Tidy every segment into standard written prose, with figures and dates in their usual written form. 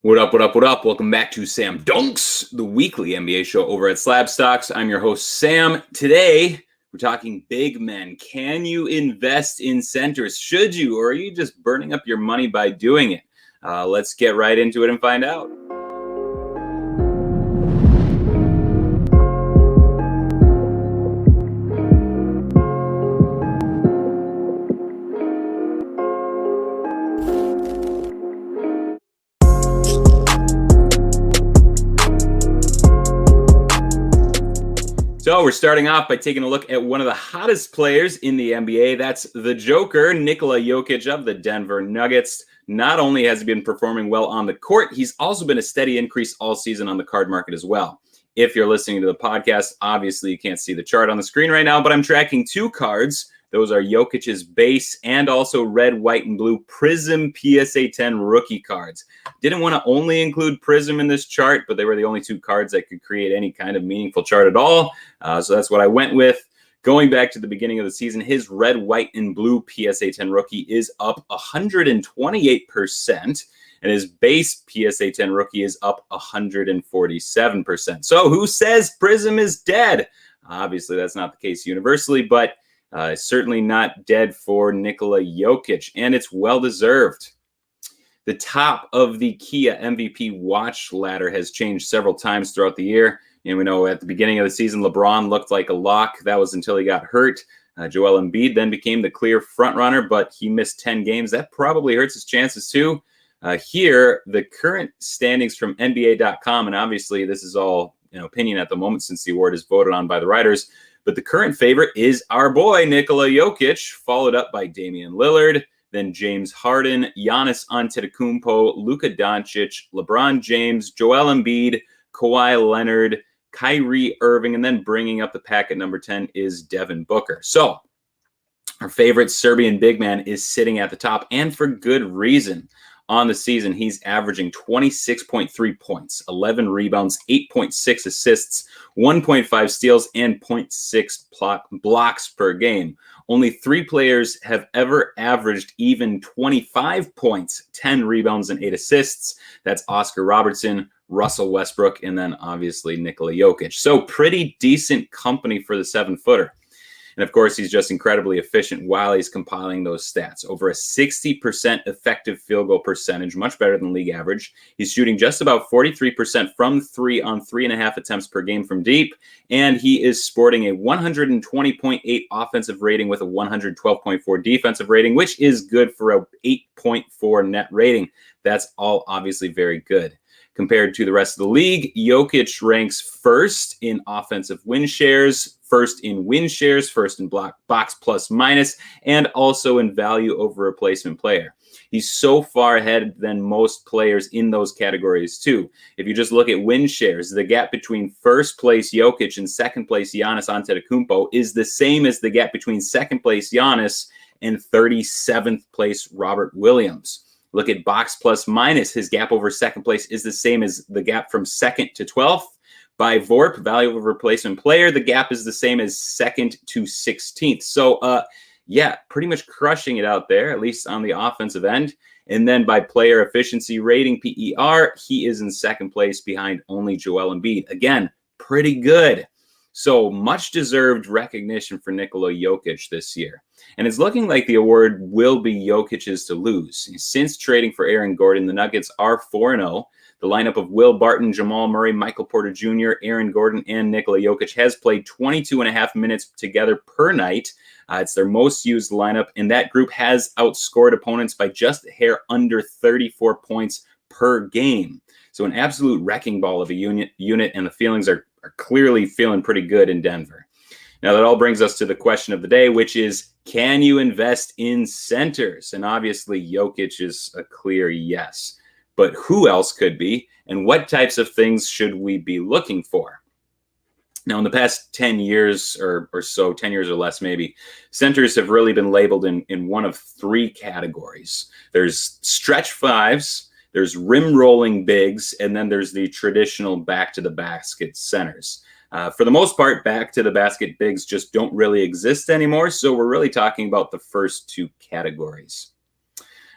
What up, what up, what up? Welcome back to Sam Dunks, the weekly NBA show over at Slab Stocks. I'm your host, Sam. Today, we're talking big men. Can you invest in centers? Should you, or are you just burning up your money by doing it? Let's get right into it and find out. So we're starting off by taking a look at one of the hottest players in the NBA. That's the Joker, Nikola Jokic of the Denver Nuggets. Not only has he been performing well on the court, he's also been a steady increase all season on the card market as well. If you're listening to the podcast, obviously you can't see the chart on the screen right now, but I'm tracking two cards. Those are Jokic's base and also red, white, and blue Prism PSA 10 rookie cards. Didn't want to only include Prism in this chart, but they were the only two cards that could create any kind of meaningful chart at all. So that's what I went with. Going back to the beginning of the season, his red, white, and blue PSA 10 rookie is up 128%, and his base PSA 10 rookie is up 147%. So who says Prism is dead? Obviously, that's not the case universally, but certainly not dead for Nikola Jokic, and it's well-deserved. The top of the Kia MVP watch ladder has changed several times throughout the year. And we know at the beginning of the season, LeBron looked like a lock. That was until he got hurt. Joel Embiid then became the clear frontrunner, but he missed 10 games. That probably hurts his chances too. Here, the current standings from NBA.com, and obviously this is all opinion at the moment since the award is voted on by the writers, but the current favorite is our boy, Nikola Jokic, followed up by Damian Lillard, then James Harden, Giannis Antetokounmpo, Luka Doncic, LeBron James, Joel Embiid, Kawhi Leonard, Kyrie Irving, and then bringing up the pack at number 10 is Devin Booker. So our favorite Serbian big man is sitting at the top, and for good reason. On the season, he's averaging 26.3 points, 11 rebounds, 8.6 assists, 1.5 steals, and 0.6 blocks per game. Only 3 players have ever averaged even 25 points, 10 rebounds, and 8 assists. That's Oscar Robertson, Russell Westbrook, and then obviously Nikola Jokic. So pretty decent company for the 7-footer. And of course, he's just incredibly efficient while he's compiling those stats. Over a 60% effective field goal percentage, much better than league average. He's shooting just about 43% from 3 on 3.5 attempts per game from deep. And he is sporting a 120.8 offensive rating with a 112.4 defensive rating, which is good for a 8.4 net rating. That's all obviously very good. Compared to the rest of the league, Jokic ranks first in offensive win shares, first in win shares, first in box plus minus, and also in value over replacement player. He's so far ahead than most players in those categories too. If you just look at win shares, the gap between first place Jokic and second place Giannis Antetokounmpo is the same as the gap between second place Giannis and 37th place Robert Williams. Look at box plus minus. His gap over second place is the same as the gap from second to 12th. By VORP, value of replacement player, the gap is the same as second to 16th. So, yeah, pretty much crushing it out there, at least on the offensive end. And then by player efficiency rating, PER, he is in second place behind only Joel Embiid. Again, pretty good. So much deserved recognition for Nikola Jokic this year. And it's looking like the award will be Jokic's to lose. Since trading for Aaron Gordon, the Nuggets are 4-0. The lineup of Will Barton, Jamal Murray, Michael Porter Jr., Aaron Gordon, and Nikola Jokic has played 22.5 minutes together per night. It's their most used lineup, and that group has outscored opponents by just a hair under 34 points per game. So an absolute wrecking ball of a unit, and the feelings are clearly feeling pretty good in Denver. Now, that all brings us to the question of the day, which is, can you invest in centers? And obviously, Jokic is a clear yes. But who else could be? And what types of things should we be looking for? Now, in the past 10 years or so, 10 years or less maybe, centers have really been labeled in one of 3 categories. There's stretch fives, there's rim rolling bigs, and then there's the traditional back to the basket centers. For the most part, back to the basket bigs just don't really exist anymore. So we're really talking about the first 2 categories.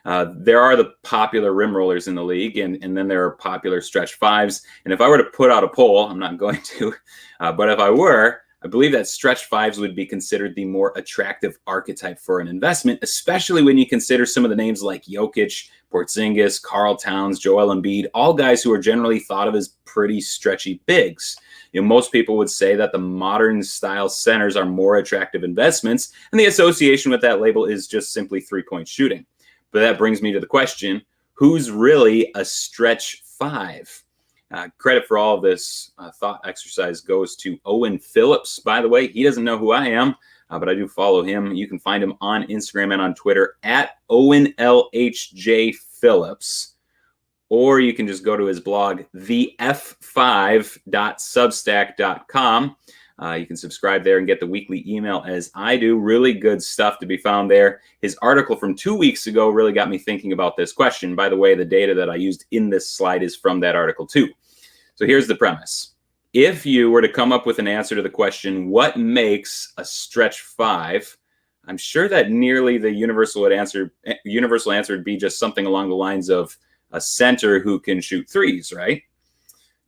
There are the popular rim rollers in the league, and then there are popular stretch fives. And if I were to put out a poll, I'm not going to, but if I were, I believe that stretch fives would be considered the more attractive archetype for an investment, especially when you consider some of the names like Jokic, Porzingis, Karl Towns, Joel Embiid, all guys who are generally thought of as pretty stretchy bigs. Most people would say that the modern style centers are more attractive investments, and the association with that label is just simply three-point shooting. But that brings me to the question, who's really a stretch five? Credit for all of this thought exercise goes to Owen Phillips, by the way. He doesn't know who I am, but I do follow him. You can find him on Instagram and on Twitter at OwenLHJ or you can just go to his blog, thef5.substack.com. You can subscribe there and get the weekly email as I do. Really good stuff to be found there. His article from 2 weeks ago really got me thinking about this question. By the way, the data that I used in this slide is from that article too. So here's the premise. If you were to come up with an answer to the question, what makes a stretch five? I'm sure that nearly the universal answer would be just something along the lines of a center who can shoot threes, right?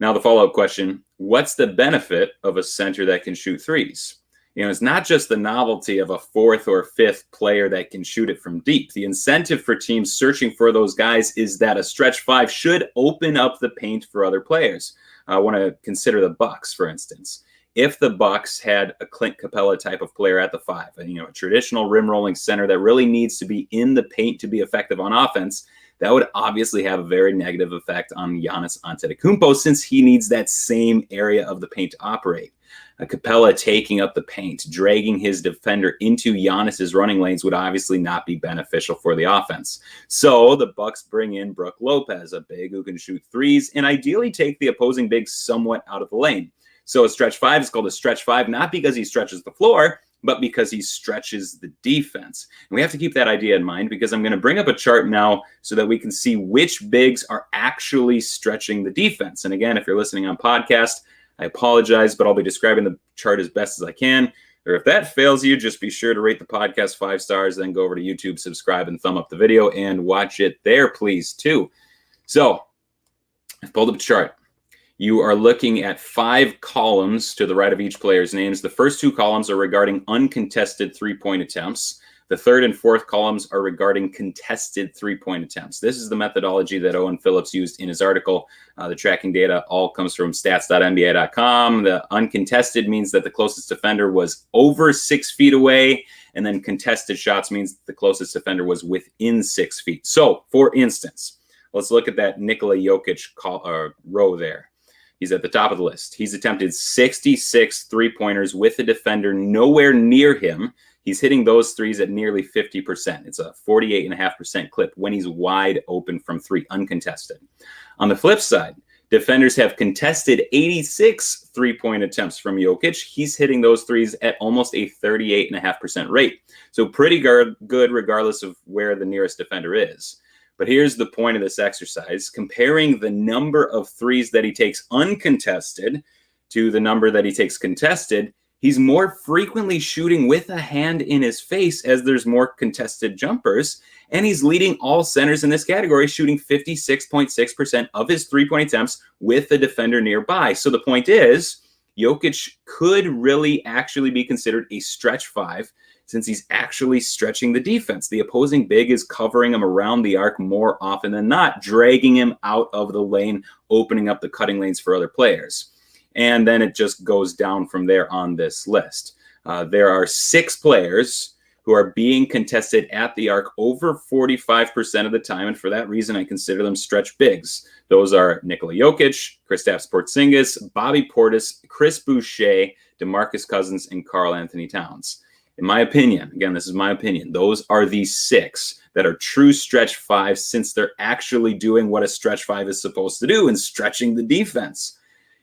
Now the follow-up question, what's the benefit of a center that can shoot threes? It's not just the novelty of a fourth or fifth player that can shoot it from deep. The incentive for teams searching for those guys is that a stretch five should open up the paint for other players. I want to consider the Bucks, for instance. If the Bucks had a Clint Capella type of player at the five, a traditional rim rolling center that really needs to be in the paint to be effective on offense, that would obviously have a very negative effect on Giannis Antetokounmpo since he needs that same area of the paint to operate. Capella taking up the paint, dragging his defender into Giannis's running lanes would obviously not be beneficial for the offense. So the Bucks bring in Brook Lopez, a big who can shoot threes and ideally take the opposing big somewhat out of the lane. So a stretch five is called a stretch five, not because he stretches the floor, but because he stretches the defense. And we have to keep that idea in mind because I'm going to bring up a chart now so that we can see which bigs are actually stretching the defense. And again, if you're listening on podcast, I apologize, but I'll be describing the chart as best as I can. Or if that fails you, just be sure to rate the podcast 5 stars, then go over to YouTube, subscribe, and thumb up the video and watch it there, please, too. So I've pulled up a chart. You are looking at 5 columns to the right of each player's names. The first 2 columns are regarding uncontested three-point attempts. The third and fourth columns are regarding contested three-point attempts. This is the methodology that Owen Phillips used in his article. The tracking data all comes from stats.nba.com. The uncontested means that the closest defender was over 6 feet away, and then contested shots means the closest defender was within 6 feet. So, for instance, let's look at that Nikola Jokic row there. He's at the top of the list. He's attempted 66 three-pointers with a defender nowhere near him. He's hitting those threes at nearly 50%. It's a 48.5% clip when he's wide open from three, uncontested. On the flip side, defenders have contested 86 three-point attempts from Jokic. He's hitting those threes at almost a 38.5% rate. So pretty good regardless of where the nearest defender is. But here's the point of this exercise. Comparing the number of threes that he takes uncontested to the number that he takes contested, he's more frequently shooting with a hand in his face as there's more contested jumpers. And he's leading all centers in this category, shooting 56.6% of his three-point attempts with the defender nearby. So the point is, Jokic could really actually be considered a stretch five since he's actually stretching the defense. The opposing big is covering him around the arc more often than not, dragging him out of the lane, opening up the cutting lanes for other players. And then it just goes down from there on this list. There are 6 players who are being contested at the arc over 45% of the time, and for that reason, I consider them stretch bigs. Those are Nikola Jokic, Kristaps Porzingis, Bobby Portis, Chris Boucher, DeMarcus Cousins, and Karl Anthony Towns. In my opinion, again, this is my opinion, those are the 6 that are true stretch fives since they're actually doing what a stretch five is supposed to do and stretching the defense.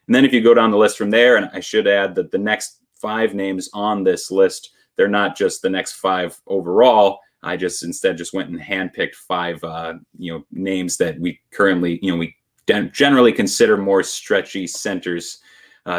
And then if you go down the list from there, and I should add that the next 5 names on this list, they're not just the next 5 overall. I instead went and handpicked 5, names that we currently, we generally consider more stretchy centers.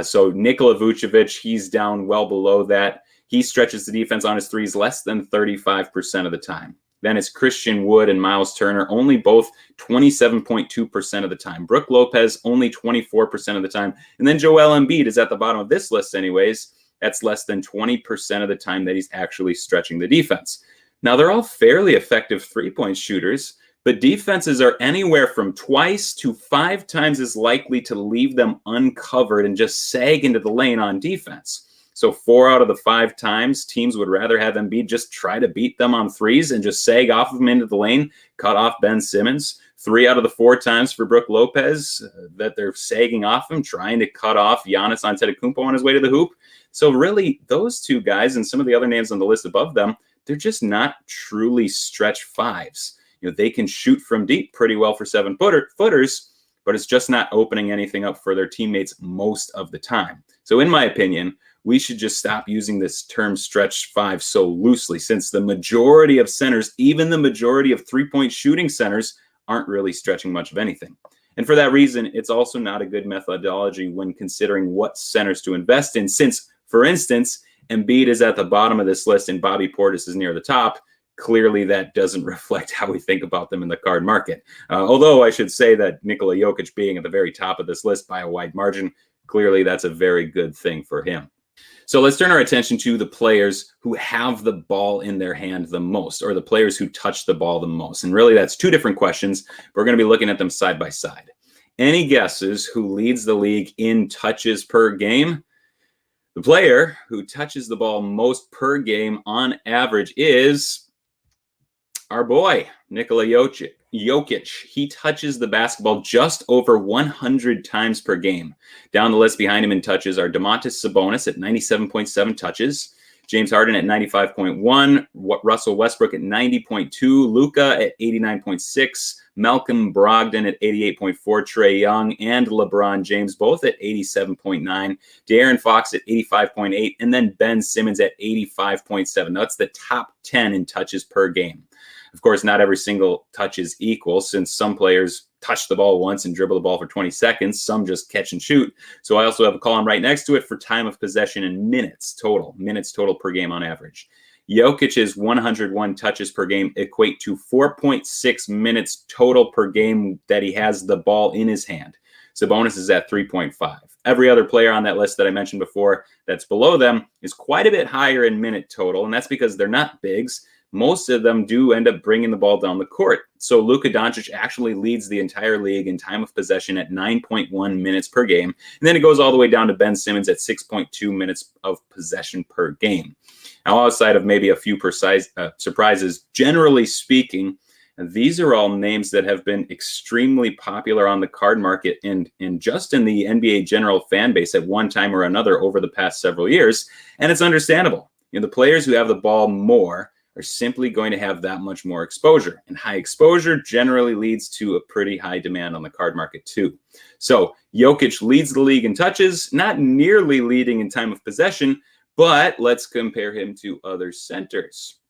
So Nikola Vucevic, he's down well below that. He stretches the defense on his threes less than 35% of the time. Then it's Christian Wood and Miles Turner, only both 27.2% of the time. Brook Lopez, only 24% of the time. And then Joel Embiid is at the bottom of this list anyways. That's less than 20% of the time that he's actually stretching the defense. Now, they're all fairly effective three-point shooters, but defenses are anywhere from twice to 5 times as likely to leave them uncovered and just sag into the lane on defense. So 4 out of the 5 times, teams would rather have Embiid just try to beat them on threes and just sag off of them into the lane, cut off Ben Simmons. 3 out of the 4 times for Brook Lopez that they're sagging off him, trying to cut off Giannis Antetokounmpo on his way to the hoop. So really, those 2 guys and some of the other names on the list above them, they're just not truly stretch fives. They can shoot from deep pretty well for 7-footers, but it's just not opening anything up for their teammates most of the time. So in my opinion, we should just stop using this term stretch five so loosely, since the majority of centers, even the majority of three-point shooting centers, aren't really stretching much of anything. And for that reason, it's also not a good methodology when considering what centers to invest in, since, for instance, Embiid is at the bottom of this list and Bobby Portis is near the top. Clearly, that doesn't reflect how we think about them in the card market. Although I should say that Nikola Jokic being at the very top of this list by a wide margin, clearly that's a very good thing for him. So let's turn our attention to the players who have the ball in their hand the most, or the players who touch the ball the most. And really, that's 2 different questions. We're going to be looking at them side by side. Any guesses who leads the league in touches per game? The player who touches the ball most per game on average is our boy, Nikola Jokic. He touches the basketball just over 100 times per game. Down the list behind him in touches are Domantas Sabonis at 97.7 touches, James Harden at 95.1, Russell Westbrook at 90.2, Luka at 89.6, Malcolm Brogdon at 88.4, Trae Young and LeBron James both at 87.9, De'Aaron Fox at 85.8, and then Ben Simmons at 85.7. That's the top 10 in touches per game. Of course, not every single touch is equal, since some players touch the ball once and dribble the ball for 20 seconds. Some just catch and shoot. So I also have a column right next to it for time of possession and minutes total per game on average. Jokic's 101 touches per game equate to 4.6 minutes total per game that he has the ball in his hand. Sabonis is at 3.5. Every other player on that list that I mentioned before that's below them is quite a bit higher in minute total, and that's because they're not bigs. Most of them do end up bringing the ball down the court. So Luka Doncic actually leads the entire league in time of possession at 9.1 minutes per game. And then it goes all the way down to Ben Simmons at 6.2 minutes of possession per game. Now, outside of maybe a few surprises, generally speaking, these are all names that have been extremely popular on the card market and just in the NBA general fan base at one time or another over the past several years. And it's understandable. The players who have the ball more are simply going to have that much more exposure. And high exposure generally leads to a pretty high demand on the card market too. So Jokic leads the league in touches, not nearly leading in time of possession, but let's compare him to other centers.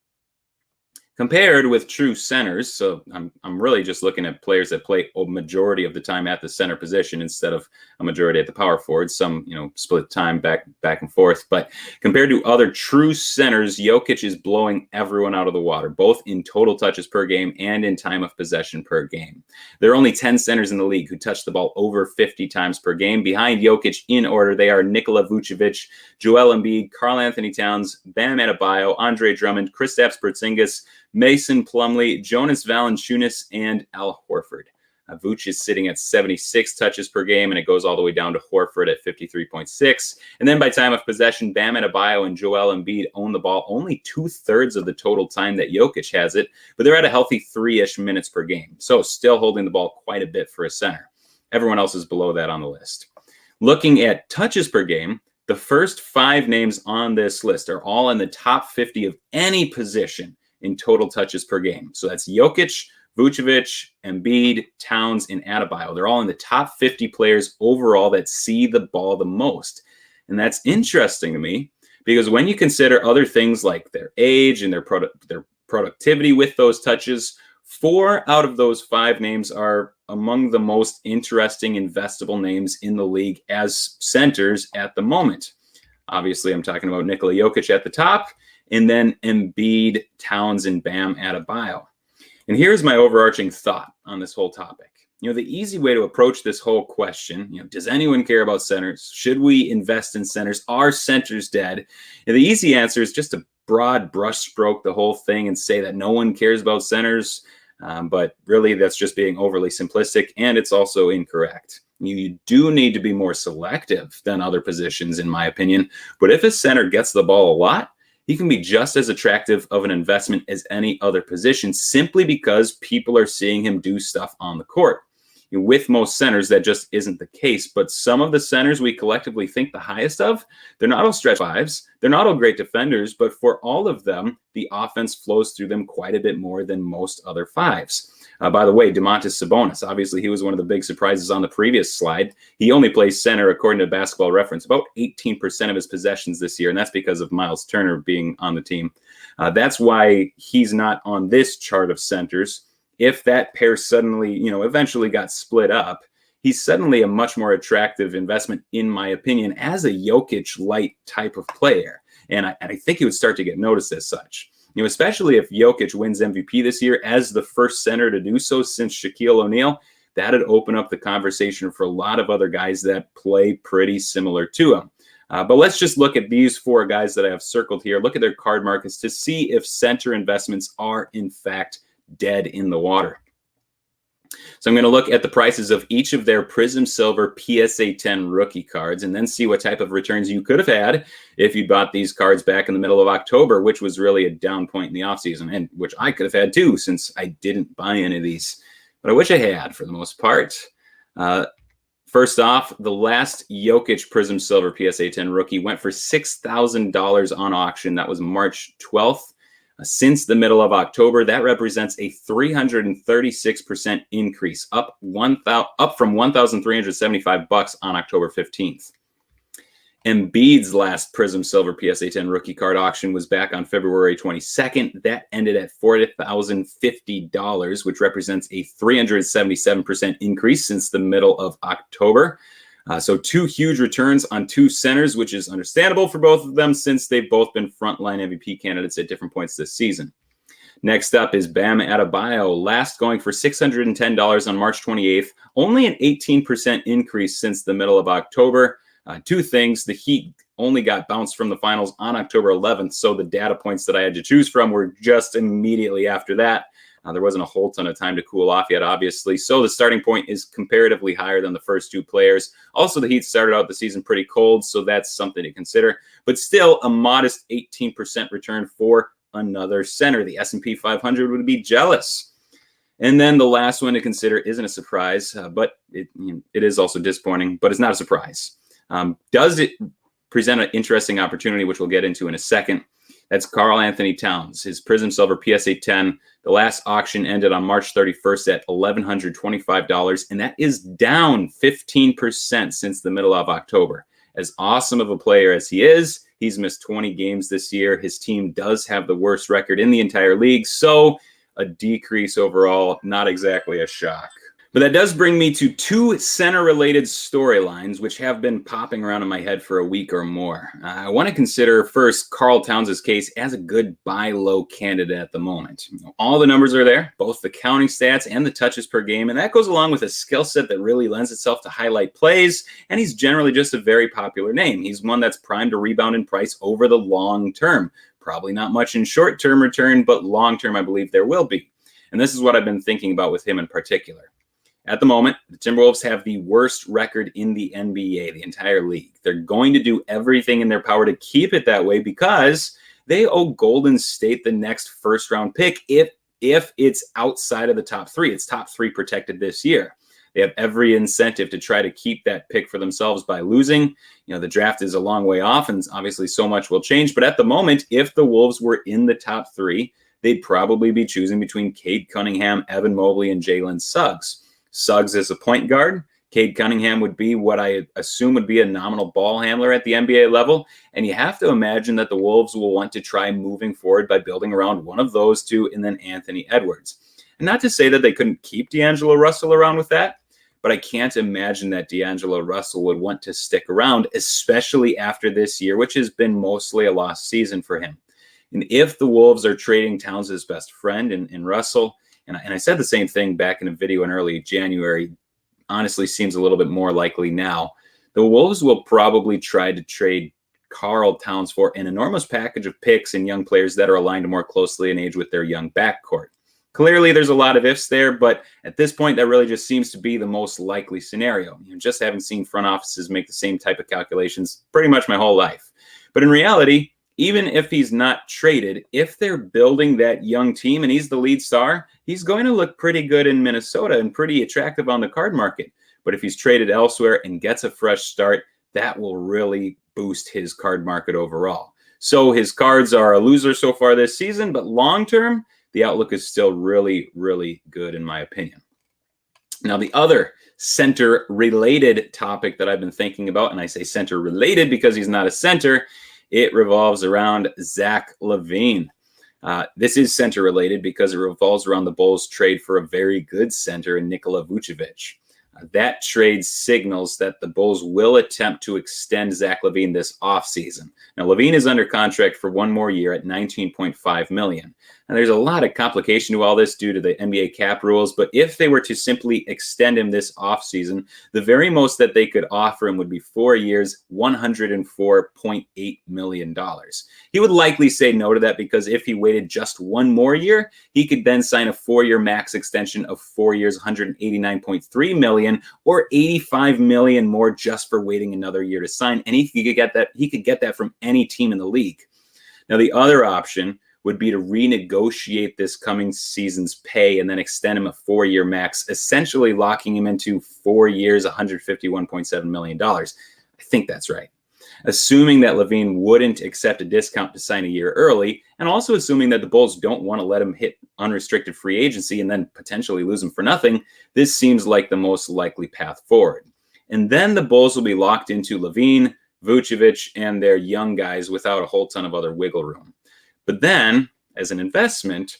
Compared with true centers, so I'm really just looking at players that play a majority of the time at the center position instead of a majority at the power forward. Some, split time back and forth. But compared to other true centers, Jokic is blowing everyone out of the water, both in total touches per game and in time of possession per game. There are only 10 centers in the league who touch the ball over 50 times per game. Behind Jokic in order, they are Nikola Vucevic, Joel Embiid, Karl-Anthony Towns, Bam Adebayo, Andre Drummond, Kristaps Porzingis, Mason Plumlee, Jonas Valanciunas, and Al Horford. Vooch is sitting at 76 touches per game, and it goes all the way down to Horford at 53.6. And then by time of possession, Bam Adebayo and Joel Embiid own the ball only 2/3 of the total time that Jokic has it, but they're at a healthy 3-ish minutes per game. So still holding the ball quite a bit for a center. Everyone else is below that on the list. Looking at touches per game, the first 5 names on this list are all in the top 50 of any position in total touches per game. So that's Jokic, Vucevic, Embiid, Towns, and Adebayo. They're all in the top 50 players overall that see the ball the most. And that's interesting to me because when you consider other things like their age and their productivity with those touches, 4 out of those 5 names are among the most interesting investable names in the league as centers at the moment. Obviously, I'm talking about Nikola Jokic at the top, and then Embiid, Towns, and Bam Adebayo. And here's my overarching thought on this whole topic. The easy way to approach this whole question, does anyone care about centers? Should we invest in centers? Are centers dead? And the easy answer is just to broad brushstroke the whole thing and say that no one cares about centers. But really, that's just being overly simplistic, and it's also incorrect. You do need to be more selective than other positions, in my opinion. But if a center gets the ball a lot, he can be just as attractive of an investment as any other position simply because people are seeing him do stuff on the court. With most centers, that just isn't the case. But some of the centers we collectively think the highest of, they're not all stretch fives. They're not all great defenders, but for all of them, the offense flows through them quite a bit more than most other fives. By the way, Domantas Sabonis, obviously he was one of the big surprises on the previous slide. He only plays center, according to Basketball Reference, about 18% of his possessions this year, and that's because of Miles Turner being on the team. That's why he's not on this chart of centers. If that pair suddenly, eventually got split up, he's suddenly a much more attractive investment, in my opinion, as a Jokic-light type of player. And I think he would start to get noticed as such. Especially if Jokic wins MVP this year as the first center to do so since Shaquille O'Neal, that'd open up the conversation for a lot of other guys that play pretty similar to him. But let's just look at these four guys that I have circled here. Look at their card markets to see if center investments are, in fact, dead in the water. So I'm going to look at the prices of each of their Prism Silver PSA 10 rookie cards and then see what type of returns you could have had if you bought these cards back in the middle of October, which was really a down point in the offseason, and which I could have had too since I didn't buy any of these. But I wish I had for the most part. First off, the last Jokic Prism Silver PSA 10 rookie went for $6,000 on auction. That was March 12th. Since the middle of October, that represents a 336% increase, up from $1,375 on October 15th. Embiid's last Prism Silver PSA 10 rookie card auction was back on February 22nd. That ended at $4,050, which represents a 377% increase since the middle of October. So two huge returns on two centers, which is understandable for both of them since they've both been frontline MVP candidates at different points this season. Next up is Bam Adebayo, last going for $610 on March 28th, only an 18% increase since the middle of October. Two things, the Heat only got bounced from the finals on October 11th, so the data points that I had to choose from were just immediately after that. There wasn't a whole ton of time to cool off yet, obviously. So the starting point is comparatively higher than the first two players. Also, the Heat started out the season pretty cold, so that's something to consider. But still, a modest 18% return for another center. The S&P 500 would be jealous. And then the last one to consider isn't a surprise, but it is also disappointing, but it's not a surprise. Does it present an interesting opportunity, which we'll get into in a second? That's Karl-Anthony Towns. His Prism Silver PSA 10, the last auction ended on March 31st at $1,125, and that is down 15% since the middle of October. As awesome of a player as he is, he's missed 20 games this year. His team does have the worst record in the entire league, so a decrease overall, not exactly a shock. But that does bring me to two center-related storylines, which have been popping around in my head for a week or more. I want to consider first Karl Towns' case as a good buy low candidate at the moment. All the numbers are there, both the counting stats and the touches per game, and that goes along with a skill set that really lends itself to highlight plays, and he's generally just a very popular name. He's one that's primed to rebound in price over the long term. Probably not much in short-term return, but long-term I believe there will be. And this is what I've been thinking about with him in particular. At the moment, the Timberwolves have the worst record in the NBA, the entire league. They're going to do everything in their power to keep it that way because they owe Golden State the next first-round pick if it's outside of the top three. It's top three protected this year. They have every incentive to try to keep that pick for themselves by losing. The draft is a long way off, and obviously so much will change. But at the moment, if the Wolves were in the top three, they'd probably be choosing between Cade Cunningham, Evan Mobley, and Jalen Suggs. Suggs is a point guard. Cade Cunningham would be what I assume would be a nominal ball handler at the NBA level. And you have to imagine that the Wolves will want to try moving forward by building around one of those two and then Anthony Edwards. And not to say that they couldn't keep D'Angelo Russell around with that, but I can't imagine that D'Angelo Russell would want to stick around, especially after this year, which has been mostly a lost season for him. And if the Wolves are trading Towns' best friend in Russell, and I said the same thing back in a video in early January, honestly seems a little bit more likely now. The Wolves will probably try to trade Karl Towns for an enormous package of picks and young players that are aligned more closely in age with their young backcourt. Clearly, there's a lot of ifs there, but at this point, that really just seems to be the most likely scenario. Just having seen front offices make the same type of calculations pretty much my whole life. But in reality, even if he's not traded, if they're building that young team and he's the lead star, he's going to look pretty good in Minnesota and pretty attractive on the card market. But if he's traded elsewhere and gets a fresh start, that will really boost his card market overall. So his cards are a loser so far this season, but long-term, the outlook is still really, really good in my opinion. Now, the other center-related topic that I've been thinking about, and I say center-related because he's not a center, it revolves around Zach LaVine. This is center-related because it revolves around the Bulls' trade for a very good center in Nikola Vucevic. That trade signals that the Bulls will attempt to extend Zach LaVine this offseason. Now, LaVine is under contract for one more year at $19.5 million. And there's a lot of complication to all this due to the NBA cap rules, but if they were to simply extend him this offseason, the very most that they could offer him would be 4 years, $104.8 million. He would likely say no to that because if he waited just one more year, he could then sign a 4-year max extension of 4 years, $189.3 million, or $85 million more just for waiting another year to sign. And he could get that from any team in the league. Now, the other option would be to renegotiate this coming season's pay and then extend him a 4-year max, essentially locking him into 4 years, $151.7 million. I think that's right. Assuming that LaVine wouldn't accept a discount to sign a year early, and also assuming that the Bulls don't want to let him hit unrestricted free agency and then potentially lose him for nothing, this seems like the most likely path forward. And then the Bulls will be locked into LaVine, Vucevic, and their young guys without a whole ton of other wiggle room. But then, as an investment,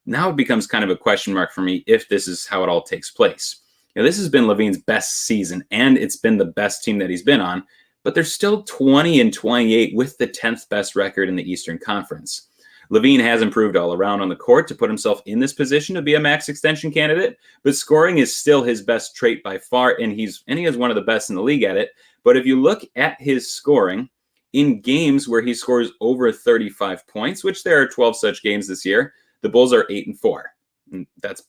now it becomes kind of a question mark for me if this is how it all takes place. This has been LaVine's best season, and it's been the best team that he's been on, but they're still 20-28 with the 10th best record in the Eastern Conference. LaVine has improved all around on the court to put himself in this position to be a max extension candidate, but scoring is still his best trait by far, and he is one of the best in the league at it. But if you look at his scoring, in games where he scores over 35 points, which there are 12 such games this year, the Bulls are 8-4. And that's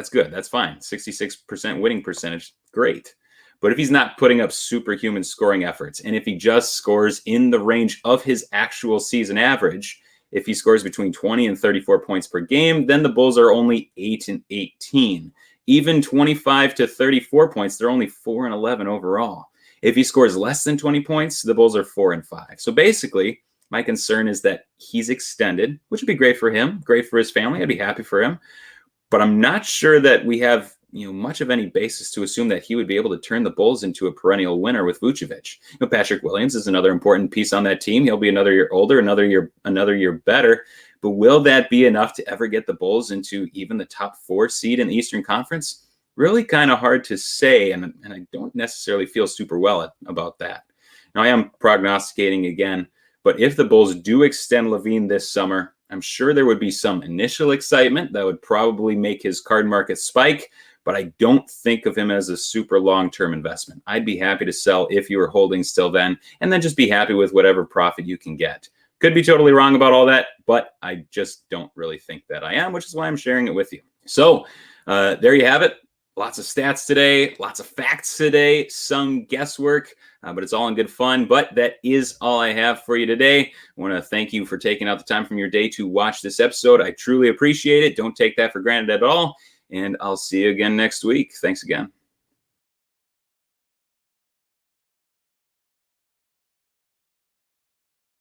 good. That's fine. 66% winning percentage. Great. But if he's not putting up superhuman scoring efforts, and if he just scores in the range of his actual season average, if he scores between 20 and 34 points per game, then the Bulls are only 8-18. Even 25 to 34 points, they're only 4-11 overall. If he scores less than 20 points, the Bulls are 4-5. So basically, my concern is that he's extended, which would be great for him, great for his family. I'd be happy for him. But I'm not sure that we have much of any basis to assume that he would be able to turn the Bulls into a perennial winner with Vucevic. Patrick Williams is another important piece on that team. He'll be another year older, another year better. But will that be enough to ever get the Bulls into even the top 4 seed in the Eastern Conference? Really kind of hard to say, and I don't necessarily feel super well about that. Now, I am prognosticating again, but if the Bulls do extend LaVine this summer, I'm sure there would be some initial excitement that would probably make his card market spike, but I don't think of him as a super long-term investment. I'd be happy to sell if you were holding still then, and then just be happy with whatever profit you can get. Could be totally wrong about all that, but I just don't really think that I am, which is why I'm sharing it with you. So there you have it. Lots of stats today, lots of facts today, some guesswork, but it's all in good fun. But that is all I have for you today. I want to thank you for taking out the time from your day to watch this episode. I truly appreciate it. Don't take that for granted at all. And I'll see you again next week. Thanks again.